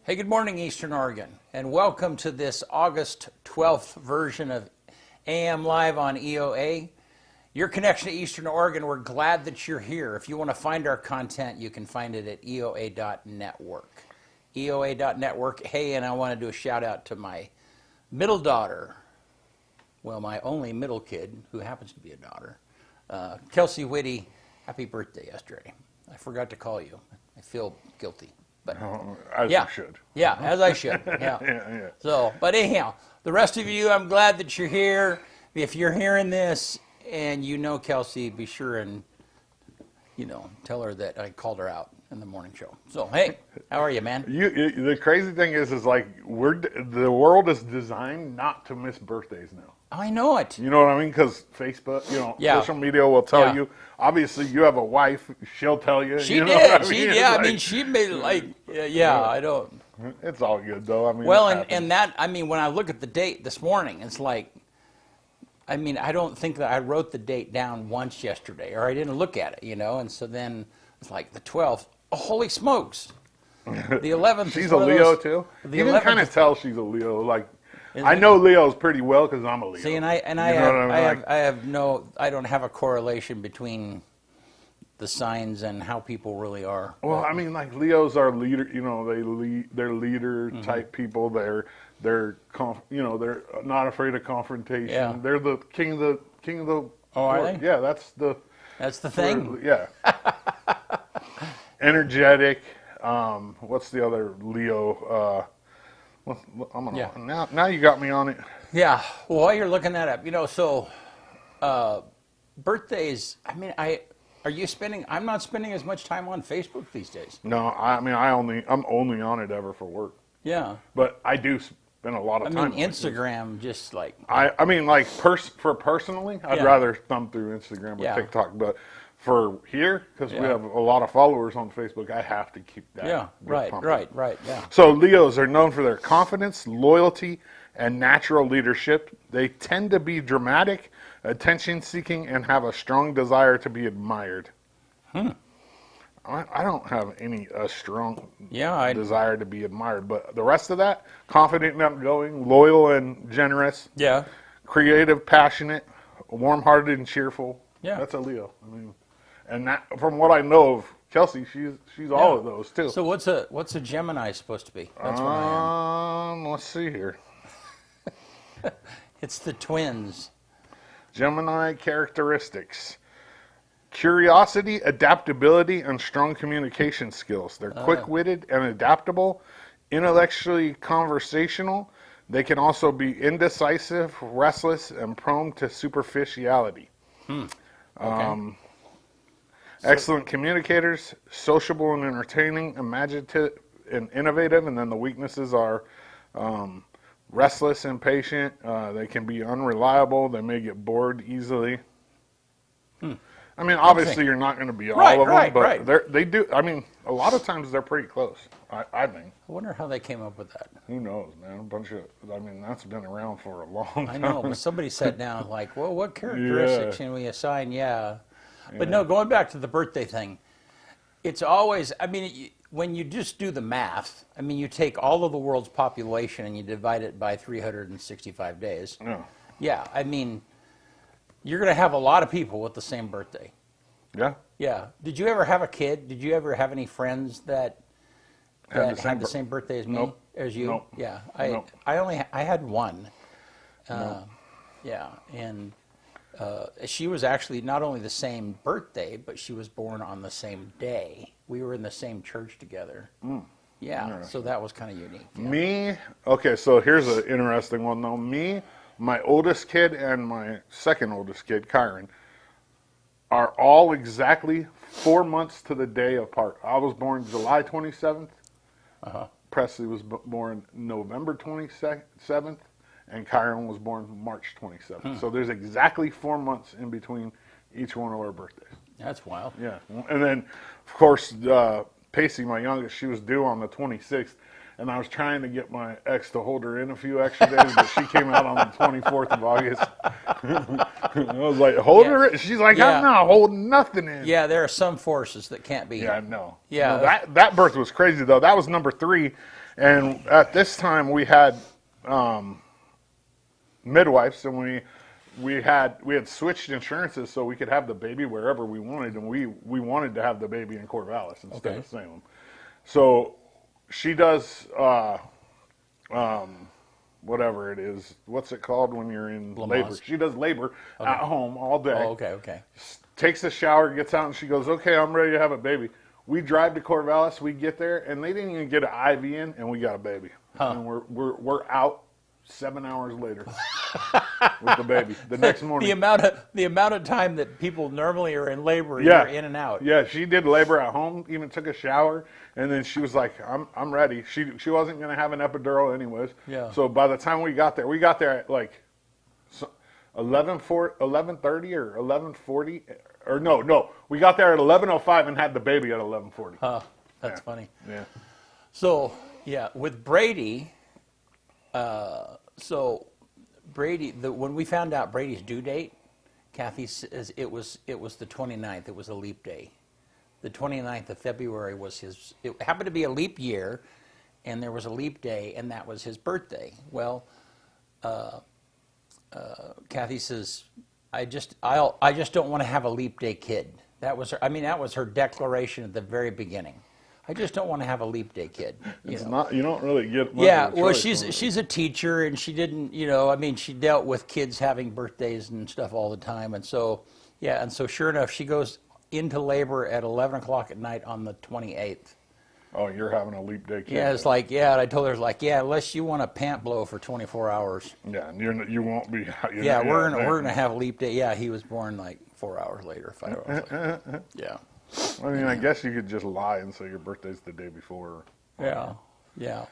Hey, good morning, Eastern Oregon, and welcome to this August 12th version of AM Live on EOA. Your connection to Eastern Oregon, we're glad that you're here. If you want to find our content, you can find it at eoa.network. eoa.network. Hey, and I want to do a shout out to my middle daughter, well, my only middle kid, who happens to be a daughter, Kelsey Whitty. Happy birthday yesterday. I forgot to call you. I feel guilty. But as you should. Yeah, as I should. Yeah. Yeah. So, but anyhow, the rest of you, I'm glad that you're here. If you're hearing this and you know Kelsey, be sure and, tell her that I called her out in the morning show. So, hey, how are you, man? The crazy thing is like the world is designed not to miss birthdays now. I know it. You know what I mean? Because Facebook, social media will tell you. Obviously, you have a wife; she'll tell you. She you know did. I mean? She made I don't. It's all good though. I mean, well, and that when I look at the date this morning, it's like, I don't think that I wrote the date down once yesterday, or I didn't look at it, and so then it's like the 12th. Oh, holy smokes! The 11th. She's a Leo too. You can kind of tell she's a Leo, like. I know Leo's pretty well because I'm a Leo. See, I don't have a correlation between the signs and how people really are. Well, I mean, like Leos are leader. They're leader type people. They're they're not afraid of confrontation. Yeah. They're the king of the. Oh, are they? Yeah, that's the thing. Yeah. Energetic. What's the other Leo? Now you got me on it. Yeah. Well, while you're looking that up, birthdays. Are you spending? I'm not spending as much time on Facebook these days. No, I'm only on it ever for work. Yeah. But I do spend a lot of time. Instagram, just like. Personally, I'd rather thumb through Instagram or TikTok, but. For here, because we have a lot of followers on Facebook, I have to keep that. Yeah, right, yeah. So Leos are known for their confidence, loyalty, and natural leadership. They tend to be dramatic, attention-seeking, and have a strong desire to be admired. I don't have any strong desire to be admired, but the rest of that, confident and outgoing, loyal and generous, creative, passionate, warm-hearted, and cheerful. Yeah, that's a Leo. And that, from what I know of Kelsey, she's all of those too. So what's a Gemini supposed to be? That's what I am. Let's see here. It's the twins. Gemini characteristics: curiosity, adaptability, and strong communication skills. They're quick-witted and adaptable, intellectually conversational. They can also be indecisive, restless, and prone to superficiality. Excellent communicators, sociable and entertaining, imaginative and innovative, and then the weaknesses are restless, impatient. They can be unreliable. They may get bored easily. Obviously you're not going to be all of them, but they do. A lot of times they're pretty close. I think. I wonder how they came up with that. Who knows, man? That's been around for a long time. I know, but somebody sat down like, well, what characteristics can we assign? But no, going back to the birthday thing, it's always, when you just do the math, you take all of the world's population and you divide it by 365 days. Yeah, you're going to have a lot of people with the same birthday. Yeah. Yeah. Did you ever have a kid? Did you ever have any friends that had the same birthday as me? Nope. As you? Nope. Yeah. Nope. I had one. Nope. Yeah, and she was actually not only the same birthday, but she was born on the same day. We were in the same church together. Yeah, so that was kind of unique. Yeah. So here's an interesting one though. My oldest kid, and my second oldest kid, Kyron, are all exactly 4 months to the day apart. I was born July 27th. Presley was born November 27th. And Kyron was born March 27th. So there's exactly 4 months in between each one of our birthdays. That's wild. Yeah. And then, of course, Pacey, my youngest, she was due on the 26th. And I was trying to get my ex to hold her in a few extra days, but she came out on the 24th of August. I was like, hold her in. She's like, I'm not holding nothing in. Yeah, there are some forces that can't be. Yeah, no. Yeah. No, that birth was crazy, though. That was number 3. And at this time, we had midwives, and we had switched insurances so we could have the baby wherever we wanted, and we wanted to have the baby in Corvallis instead of Salem. So she does whatever it is. What's it called when you're in labor? She does labor at home all day. Oh, okay. Takes a shower, gets out, and she goes, "Okay, I'm ready to have a baby." We drive to Corvallis, we get there, and they didn't even get an IV in, and we got a baby. And we're out 7 hours later with the baby the next morning. The amount of time that people normally are in labor, you're in and out. Yeah, she did labor at home, even took a shower, and then she was like, I'm ready. She wasn't going to have an epidural anyways. Yeah. So by the time we got there at like 11:30 or 11:40, or no, we got there at 11:05 and had the baby at 11:40. Huh, that's funny. Yeah. So, with Brady, when we found out Brady's due date, Kathy says it was the 29th. It was a leap day. The 29th of February was it happened to be a leap year, and there was a leap day, and that was his birthday. Well, Kathy says, I just don't want to have a leap day kid. That was her declaration at the very beginning. I just don't want to have a leap day kid. You don't really get much of a choice. She's a teacher, and she didn't, she dealt with kids having birthdays and stuff all the time, and so sure enough, she goes into labor at 11 o'clock at night on the 28th. Oh, you're having a leap day kid. Yeah, it's like, and I told her, unless you want a pant blow for 24 hours. Yeah, and you won't be. We're gonna have a leap day. Yeah, he was born like 4 hours later, 5 hours later. Yeah. I mean, I guess you could just lie and say your birthday's the day before. Yeah.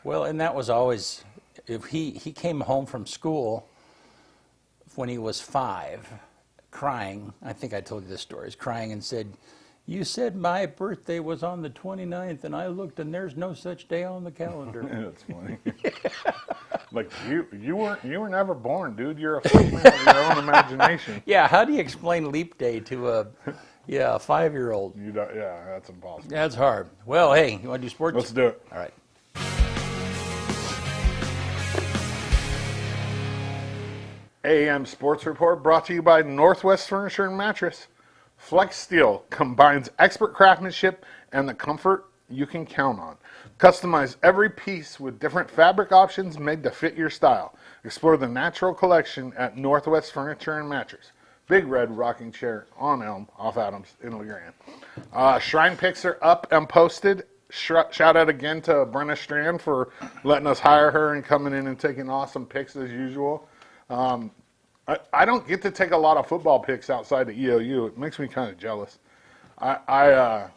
Well, and that was always, if he came home from school when he was 5, crying. I think I told you this story. He's crying and said, "You said my birthday was on the 29th, and I looked, and there's no such day on the calendar." That's funny. Like you were never born, dude. You're a figment of your own imagination. Yeah. How do you explain leap day to a 5-year-old? You don't. Yeah, that's impossible. That's hard. Well, hey, you want to do sports? Let's do it. All right. AM Sports Report brought to you by Northwest Furniture and Mattress. Flex Steel combines expert craftsmanship and the comfort you can count on. Customize every piece with different fabric options made to fit your style. Explore the natural collection at Northwest Furniture and Mattress. Big Red Rocking Chair on Elm off Adams in LeGrand. Shrine pics are up and posted. Shout out again to Brenna Strand for letting us hire her and coming in and taking awesome pics as usual. I don't get to take a lot of football pics outside the EOU. It makes me kind of jealous. I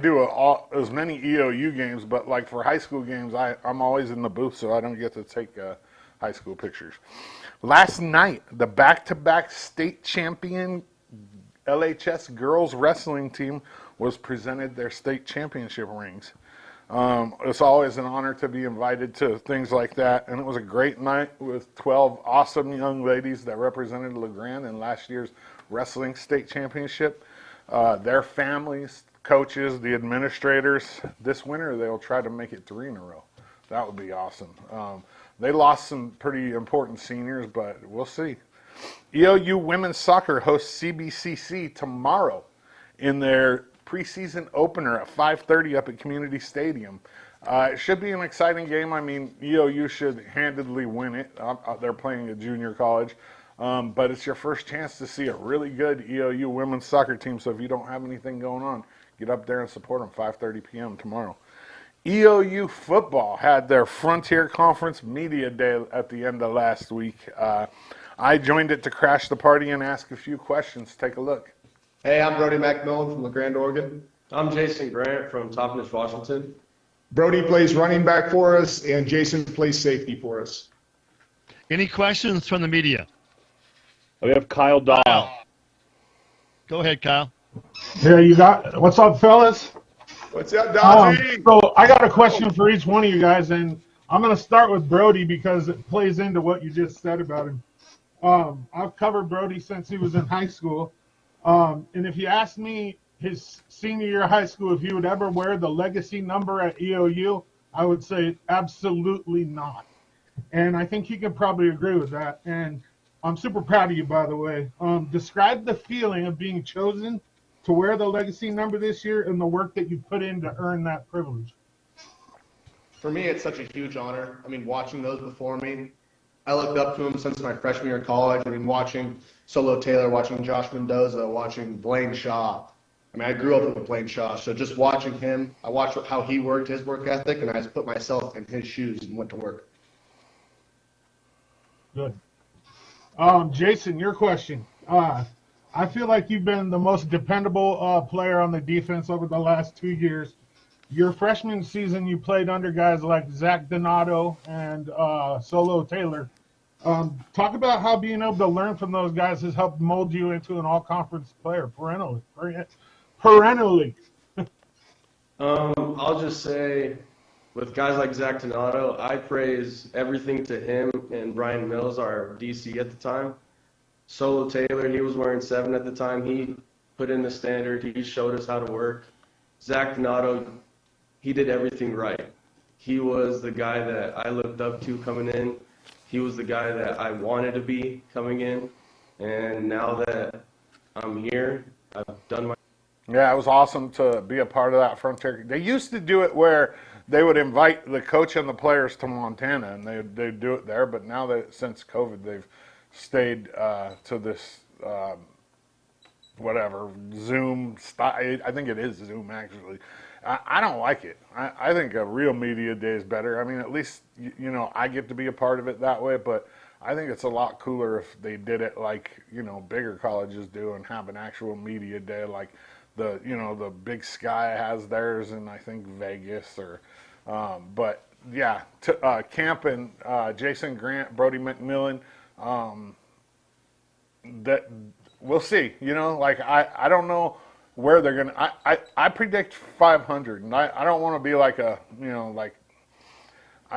do as many EOU games, but like for high school games, I'm always in the booth, so I don't get to take high school pictures. Last night, the back-to-back state champion LHS girls wrestling team was presented their state championship rings. It's always an honor to be invited to things like that, and it was a great night with 12 awesome young ladies that represented LeGrand in last year's wrestling state championship. Their families, coaches, the administrators, this winter they'll try to make it 3 in a row. That would be awesome. They lost some pretty important seniors, but we'll see. EOU women's soccer hosts CBCC tomorrow in their preseason opener at 5:30 up at Community Stadium. It should be an exciting game. I mean, EOU should handedly win it. They're playing a junior college. But it's your first chance to see a really good EOU women's soccer team. So if you don't have anything going on, get up there and support them 5:30 p.m. tomorrow. EOU football had their Frontier Conference Media Day at the end of last week. I joined it to crash the party and ask a few questions. Take a look. Hey, I'm Brody McMillan from LeGrand, Oregon. I'm Jason Grant from Toppenish, Washington. Brody plays running back for us, and Jason plays safety for us. Any questions from the media? We have Kyle Dahl. Go ahead, Kyle. Yeah, you got what's up, fellas? What's up, Doddsy? So I got a question for each one of you guys, and I'm going to start with Brody because it plays into what you just said about him. I've covered Brody since he was in high school, and if you asked me his senior year of high school if he would ever wear the legacy number at EOU, I would say absolutely not. And I think he can probably agree with that. And I'm super proud of you, by the way. Describe the feeling of being chosen to wear the legacy number this year and the work that you put in to earn that privilege. For me, it's such a huge honor. I mean, watching those before me, I looked up to him since my freshman year of college. I mean, watching Solo Taylor, watching Josh Mendoza, watching Blaine Shaw. I mean, I grew up with Blaine Shaw, so just watching him, I watched how he worked, his work ethic, and I just put myself in his shoes and went to work. Good. Jason, your question. I feel like you've been the most dependable player on the defense over the last 2 years. Your freshman season, you played under guys like Zach Donato and Solo Taylor. Talk about how being able to learn from those guys has helped mold you into an all-conference player perennially. I'll just say, with guys like Zach Donato, I praise everything to him and Brian Mills, our DC at the time. Solo Taylor, he was wearing 7 at the time. He put in the standard. He showed us how to work. Zach Donato, he did everything right. He was the guy that I looked up to coming in. He was the guy that I wanted to be coming in. And now that I'm here, I've done my... Yeah, it was awesome to be a part of that Frontier. They used to do it where they would invite the coach and the players to Montana, and they'd do it there. But now that since COVID, they've stayed to this whatever Zoom style. I think it is Zoom actually. I don't like it. I think a real media day is better. I mean, at least you know I get to be a part of it that way. But I think it's a lot cooler if they did it like bigger colleges do and have an actual media day like the Big Sky has theirs in I think Vegas or. But yeah, Camp and Jason Grant, Brody McMillan. That we'll see. I don't know where they're gonna. I predict 500, and I don't want to be like I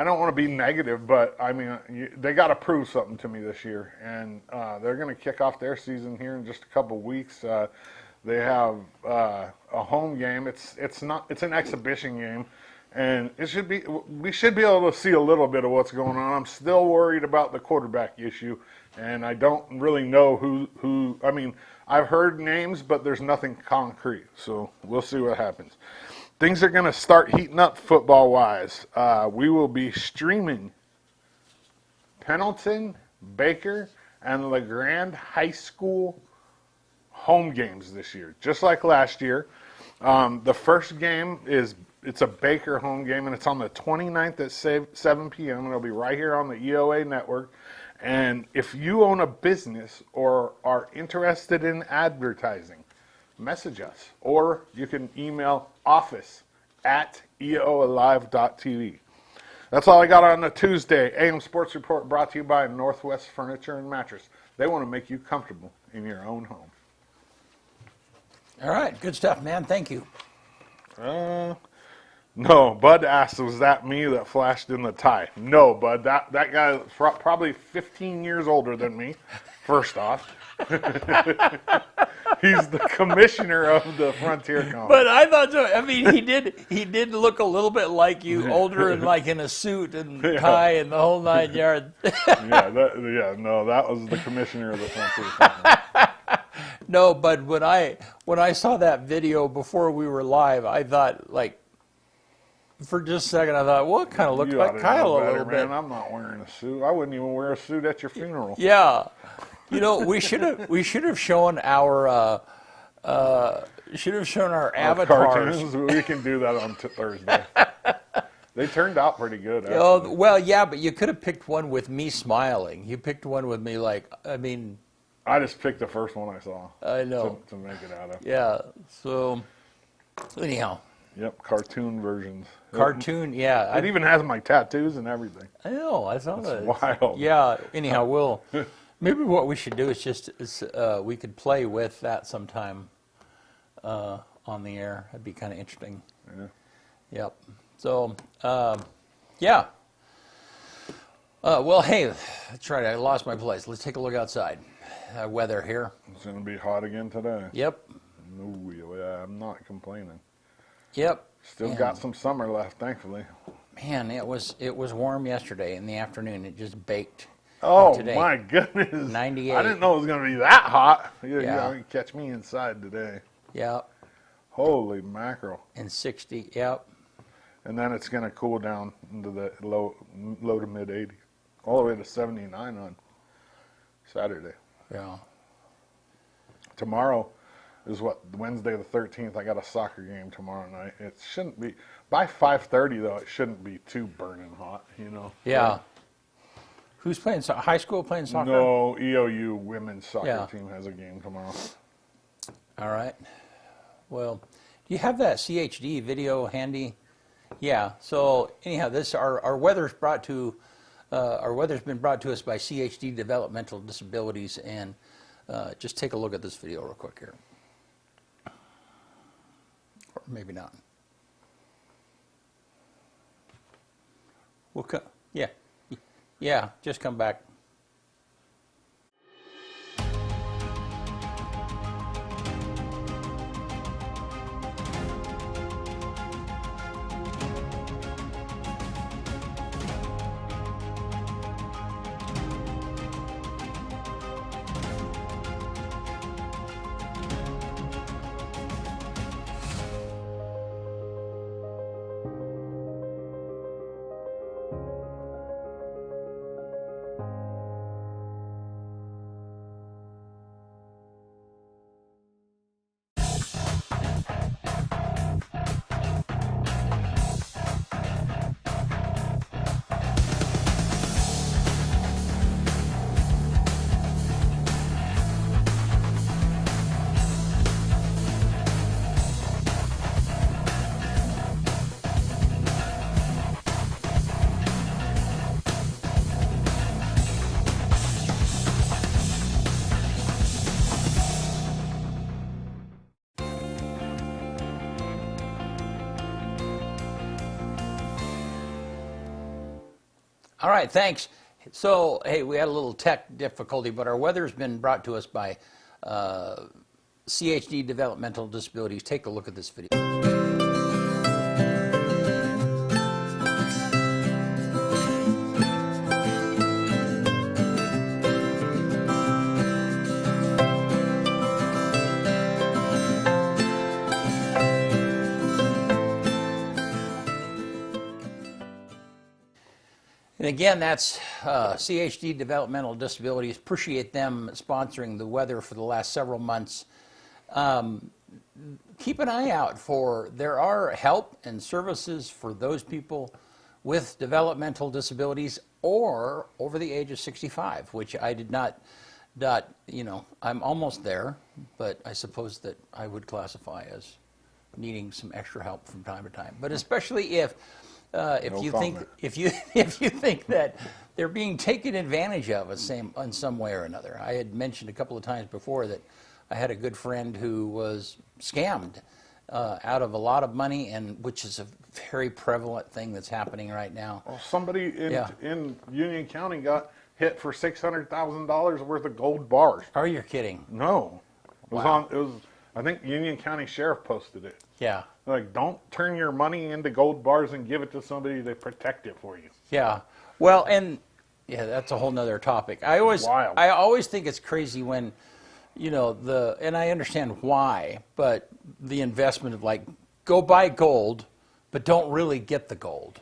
don't want to be negative, but I mean they got to prove something to me this year, and they're gonna kick off their season here in just a couple weeks. They have a home game. It's an exhibition game. And we should be able to see a little bit of what's going on. I'm still worried about the quarterback issue, and I don't really know who. I mean, I've heard names, but there's nothing concrete. So we'll see what happens. Things are going to start heating up football-wise. We will be streaming Pendleton, Baker, and LeGrand High School home games this year, just like last year. The first game it's a Baker home game, and it's on the 29th at 7 p.m. It'll be right here on the EOA network. And if you own a business or are interested in advertising, message us. Or you can email office@eoalive.tv. That's all I got on a Tuesday. AM Sports Report brought to you by Northwest Furniture and Mattress. They want to make you comfortable in your own home. All right, good stuff, man. Thank you. No, Bud asked, was that me that flashed in the tie? No, Bud, that guy probably 15 years older than me, first off. He's the commissioner of the Frontier Conference. But I thought so. I mean, he did look a little bit like you, older and like in a suit and tie and the whole 9 yards. That was the commissioner of the Frontier Conference. No, but when I saw that video before we were live, I thought for just a second, I thought, well, it kind of looked like Kyle a little bit. Man, I'm not wearing a suit. I wouldn't even wear a suit at your funeral. Yeah, we should have shown our avatars. Cartoons. We can do that on Thursday. They turned out pretty good. Actually. Oh, well, yeah, but you could have picked one with me smiling. You picked one with me I just picked the first one I saw. I know to make it out of. Yeah. So anyhow. Yep, cartoon versions. Cartoon, yeah. It even has my tattoos and everything. I know. I saw that. It's wild. Yeah. Anyhow, maybe what we should do is we could play with that sometime on the air. That'd be kind of interesting. Yeah. Yep. So, yeah. Well, hey, that's right. I lost my place. Let's take a look outside. Weather here. It's going to be hot again today. Yep. No, yeah, I'm not complaining. Yep. Still got some summer left, thankfully. Man, it was warm yesterday in the afternoon. It just baked. Oh today. my goodness! 98. I didn't know it was going to be that hot. You Yeah. can catch me inside today. Yep. Holy mackerel! And 60. Yep. And then it's going to cool down into the low to mid 80s, all the way to 79 on Saturday. Yeah. Tomorrow is Wednesday the 13th. I got a soccer game tomorrow night. It shouldn't be by 5:30 though. It shouldn't be too burning hot, you know. Yeah. Who's playing high school playing soccer? No, EOU women's soccer Yeah. team has a game tomorrow. All right. Well, do you have that CHD video handy? Yeah. So anyhow, our weather's been brought to us by CHD Developmental Disabilities, and just take a look at this video real quick here. Or maybe not. Yeah. Yeah, just come back. All right, thanks. So, hey, we had a little tech difficulty, but our weather's been brought to us by CHD Developmental Disabilities. Take a look at this video. And again, that's CHD Developmental Disabilities. Appreciate them sponsoring the weather for the last several months. Keep an eye out there are help and services for those people with developmental disabilities or over the age of 65, which I did not, I'm almost there, but I suppose that I would classify as needing some extra help from time to time. But especially if you think that they're being taken advantage of in some way or another. I had mentioned a couple of times before that I had a good friend who was scammed out of a lot of money, and which is a very prevalent thing that's happening right now. Well, somebody in Union County got hit for $600,000 worth of gold bars. Are you kidding? No, it was Wow. It was. I think Union County Sheriff posted it. Yeah. Like, don't turn your money into gold bars and give it to somebody to protect it for you. Yeah. Well, and that's a whole nother topic. I always think it's crazy when, and I understand why, but the investment of go buy gold, but don't really get the gold.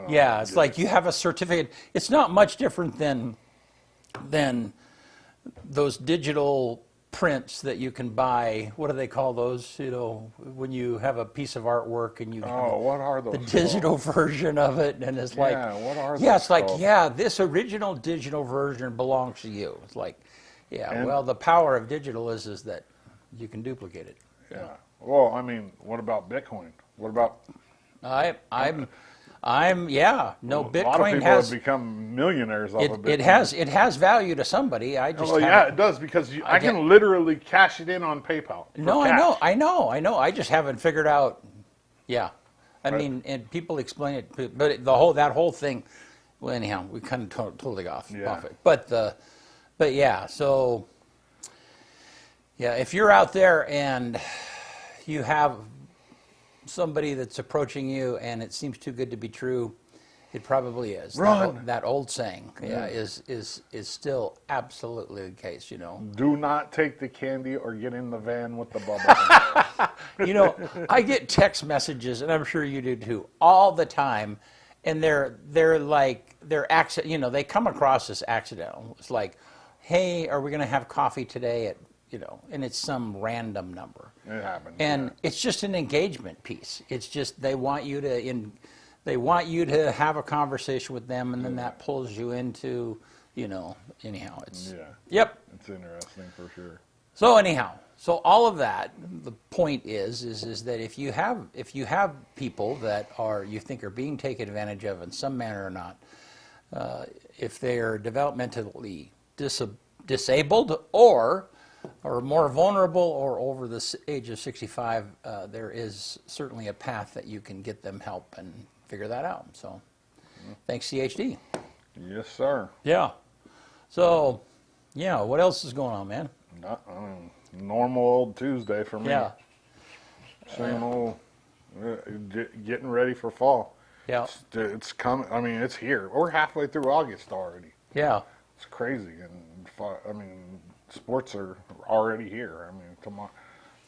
It's like you have a certificate. It's not much different than those digital prints that you can buy. What do they call those? When you have a piece of artwork and you what are those? The digital version of it, and it's like, what are those? It's like, called? this original digital version belongs to you. It's like, well, the power of digital is that you can duplicate it. Yeah. Well, I mean, what about Bitcoin? What about? Bitcoin A lot of people have become millionaires off of Bitcoin. It has value to somebody. I just it does, because I can literally cash it in on PayPal. No, I know. I just haven't figured out. Yeah, I mean, and people explain it, but that whole thing. Well, anyhow, we kind of totally off it. But yeah, so if you're out there and you have somebody that's approaching you and it seems too good to be true, it probably is. Run. That old saying, is still absolutely the case. Do not take the candy or get in the van with the bubble. I get text messages, and I'm sure you do too, all the time, and they're they come across as accidental. It's like, hey, are we going to have coffee today at, and it's some random number. It happens. And it's just an engagement piece. It's just they want you to have a conversation with them, and then that pulls you into, anyhow, it's Yep. It's interesting for sure. So anyhow, all of that, the point is that if you have people that you think are being taken advantage of in some manner or not, if they are developmentally disabled or more vulnerable or over the age of 65, there is certainly a path that you can get them help and figure that out. So thanks, CHD. Yes, sir. Yeah. So, what else is going on, man? Normal old Tuesday for me. Yeah. Same old, getting ready for fall. Yeah. It's coming. I mean, it's here. We're halfway through August already. Yeah. It's crazy. And sports are already here. I mean,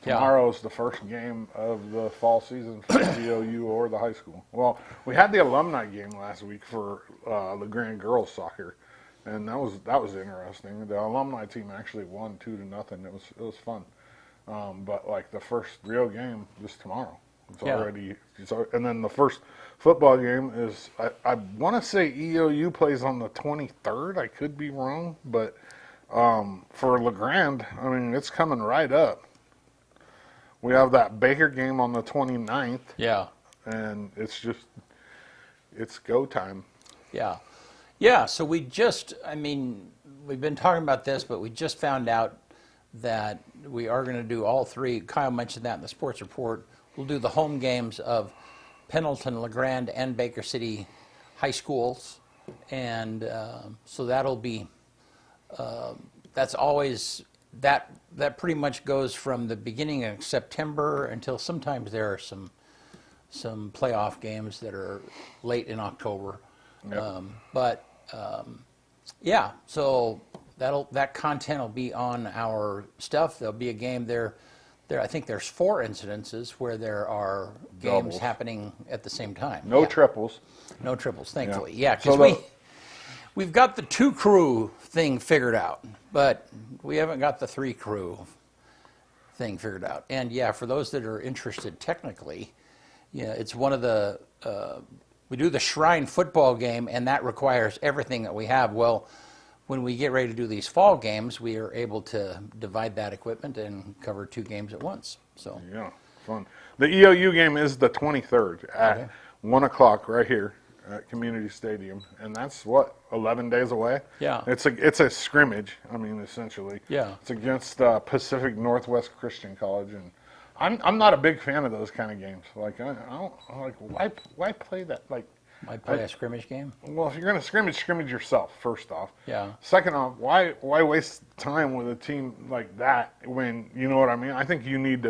tomorrow's the first game of the fall season for the DOU or the high school. Well, we had the alumni game last week for LeGrand girls soccer, and that was interesting. The alumni team actually won 2-0. It was fun. But like the first real game is tomorrow. It's already. And then the first football game is. I want to say EOU plays on the 23rd. I could be wrong, but for LeGrand, I mean, it's coming right up. We have that Baker game on the 29th. Yeah. And it's go time. Yeah. Yeah. So we've been talking about this, but we just found out that we are going to do all three. Kyle mentioned that in the sports report. We'll do the home games of Pendleton, LeGrand, and Baker City high schools. And so that'll be, that's always, that pretty much goes from the beginning of September until sometimes there are some playoff games that are late in October. Yep. So that content will be on our stuff. There'll be a game there. I think there's 4 incidences where there are games Doubles. happening at the same time. No triples. No triples, thankfully. Yeah, because we've got the 2 crew thing figured out, but we haven't got the 3 crew thing figured out. And for those that are interested technically, it's one of the we do the Shrine football game, and that requires everything that we have. Well, when we get ready to do these fall games, we are able to divide that equipment and cover 2 games at once. So fun. The EOU game is the 23rd at 1 o'clock right here at Community Stadium, and that's 11 days away. Yeah, it's a scrimmage. I mean, essentially. Yeah, it's against Pacific Northwest Christian College, and I'm not a big fan of those kind of games. Like I don't why play that like. Why play a scrimmage game? Well, if you're going to scrimmage yourself, first off. Yeah. Second off, why waste time with a team like that when, you know what I mean? I think you need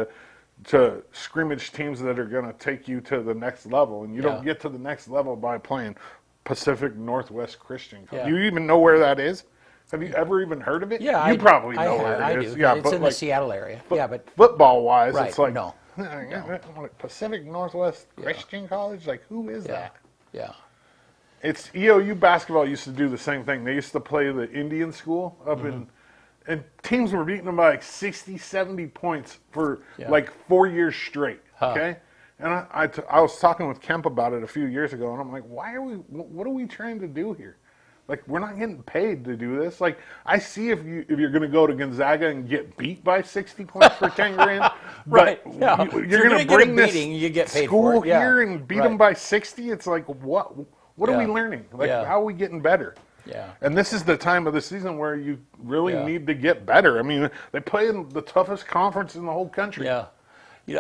to scrimmage teams that are going to take you to the next level, and you don't get to the next level by playing Pacific Northwest Christian College. You even know where that is? Have you ever even heard of it? Yeah, you probably know where it is. Do. Yeah, it's in the Seattle area. But football-wise, it's like no. Pacific Northwest Christian College. Like, who is that? Yeah. It's EOU basketball used to do the same thing. They used to play the Indian school up and teams were beating them by like 60, 70 points for like 4 years straight. Okay. And I was talking with Kemp about it a few years ago, and I'm like, what are we trying to do here? Like, we're not getting paid to do this. Like, I see if you're going to go to Gonzaga and get beat by 60 points for 10 grand, right? You're going to bring this you get paid school for it. here and beat them by 60. It's like, what are we learning? Like, how are we getting better? Yeah. And this is the time of the season where you really need to get better. I mean, they play in the toughest conference in the whole country. Yeah.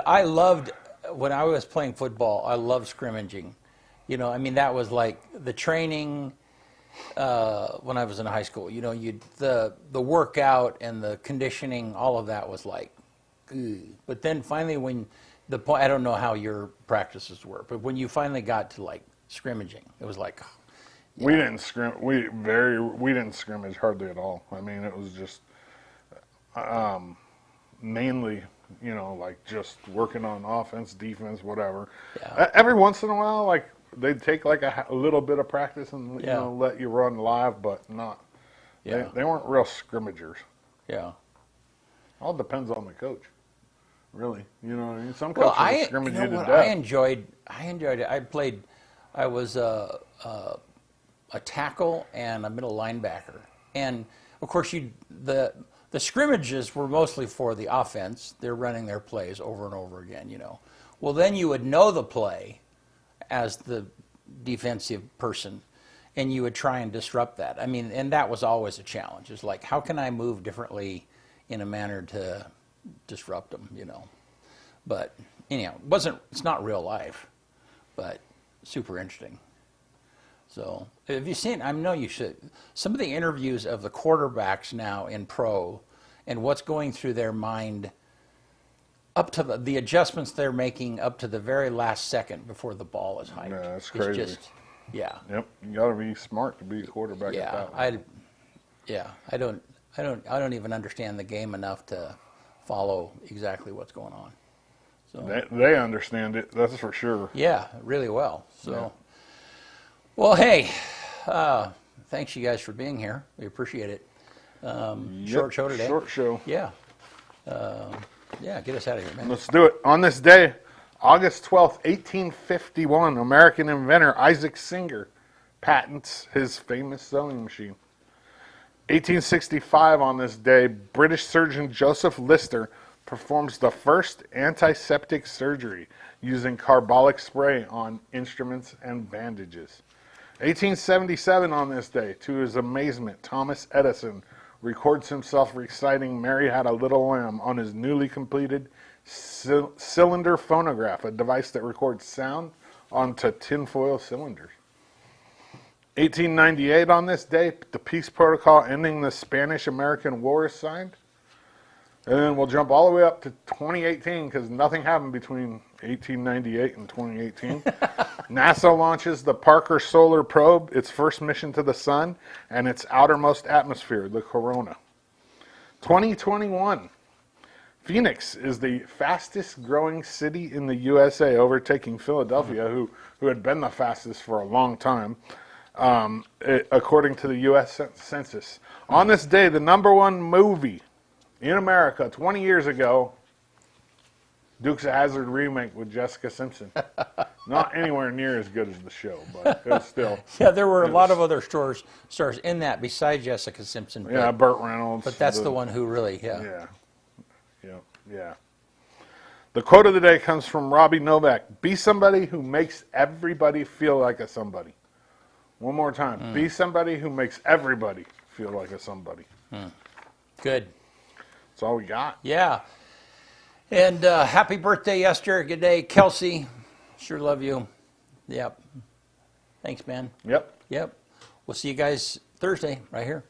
I loved, when I was playing football, I loved scrimmaging. I mean, that was like the training. When I was in high school, the workout and the conditioning, all of that was like, ugh. But then finally when the point, I don't know how your practices were, but when you finally got to like scrimmaging, it was like, We didn't we didn't scrimmage hardly at all. I mean, it was just mainly, like just working on offense, defense, whatever. Yeah. Every once in a while, like they'd take like a little bit of practice and Yeah. let you run live, but not. Yeah. They weren't real scrimmagers. yeah. All depends on the coach, really. You know what I mean? Some Well, coaches will you scrimmage know you to what? death. I enjoyed it. I was a tackle and a middle linebacker. And of course, the scrimmages were mostly for the offense. They're running their plays over and over again, Well, then you would know the play as the defensive person, and you would try and disrupt that. I mean, and that was always a challenge. It's like, how can I move differently in a manner to disrupt them, But anyhow, it's not real life, but super interesting. So, have you seen, I know you should, some of the interviews of the quarterbacks now in pro and what's going through their mind up to the adjustments they're making up to the very last second before the ball is hiked. Yeah, that's It's crazy. just, yeah. Yep, you got to be smart to be a quarterback at that level. I don't even understand the game enough to follow exactly what's going on. So They understand it, that's for sure. yeah, really well. So, Yeah. well, hey, thanks you guys for being here. We appreciate it. Short show today. Short show. Yeah. Yeah, get us out of here, man. Let's do it. On this day, August 12th, 1851, American inventor Isaac Singer patents his famous sewing machine. 1865, on this day, British surgeon Joseph Lister performs the first antiseptic surgery using carbolic spray on instruments and bandages. 1877, on this day, to his amazement, Thomas Edison records himself reciting Mary Had a Little Lamb on his newly completed cylinder phonograph, a device that records sound onto tinfoil cylinders. 1898, on this day, the peace protocol ending the Spanish-American War is signed. And then we'll jump all the way up to 2018 because nothing happened between 1898 and 2018. NASA launches the Parker Solar Probe, its first mission to the sun, and its outermost atmosphere, the corona. 2021. Phoenix is the fastest growing city in the USA, overtaking Philadelphia, who had been the fastest for a long time, according to the U.S. Census. On this day, the #1 movie in America 20 years ago, Dukes of Hazzard remake with Jessica Simpson. Not anywhere near as good as the show, but it was still. Yeah, there were a lot of other stars in that besides Jessica Simpson. Yeah, Burt Reynolds. But that's the one who really, Yeah. The quote of the day comes from Robbie Novak. Be somebody who makes everybody feel like a somebody. One more time. Be somebody who makes everybody feel like a somebody. Good. That's all we got. Yeah. And happy birthday yesterday, Kelsey. Sure love you. Yep. Thanks, man. Yep. Yep. We'll see you guys Thursday right here.